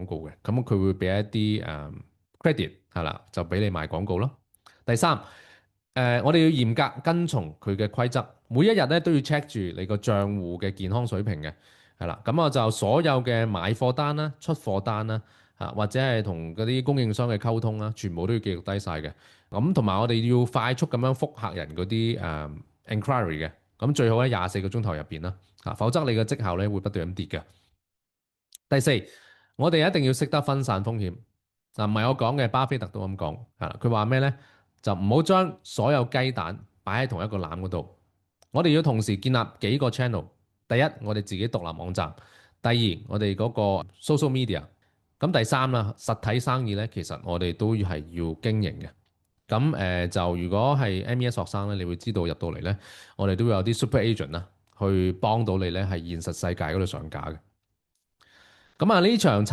廣告嘅，咁佢會俾一啲credit 係啦，就俾你賣廣告咯。第三，我哋要嚴格跟從佢嘅規則，每一日咧都要 check 住你個賬戶嘅健康水平嘅，係啦。咁我就所有嘅買貨單啦、出貨單啦，或者係同嗰啲供應商嘅溝通啦，全部都要記錄低晒嘅。咁同埋我哋要快速咁樣覆客人嗰啲enquiry 嘅，咁最好喺24個鐘頭入邊啦，否則你嘅績效咧會不斷咁跌嘅。第四，我哋一定要識得分散風險。嗱，唔係我講嘅，巴菲特都咁講，係啦。佢話咩呢？就唔好將所有雞蛋擺喺同一個籃嗰度。我哋要同時建立幾個 channel。第一，我哋自己獨立網站；第二，我哋嗰個 social media。咁第三啦，實體生意呢，其實我哋都係要經營嘅。咁就如果係 MES 學生呢，你會知道入到嚟呢，我哋都會有啲 super agent 啦，去幫到你呢，係現實世界嗰度上架嘅。咁啊，呢場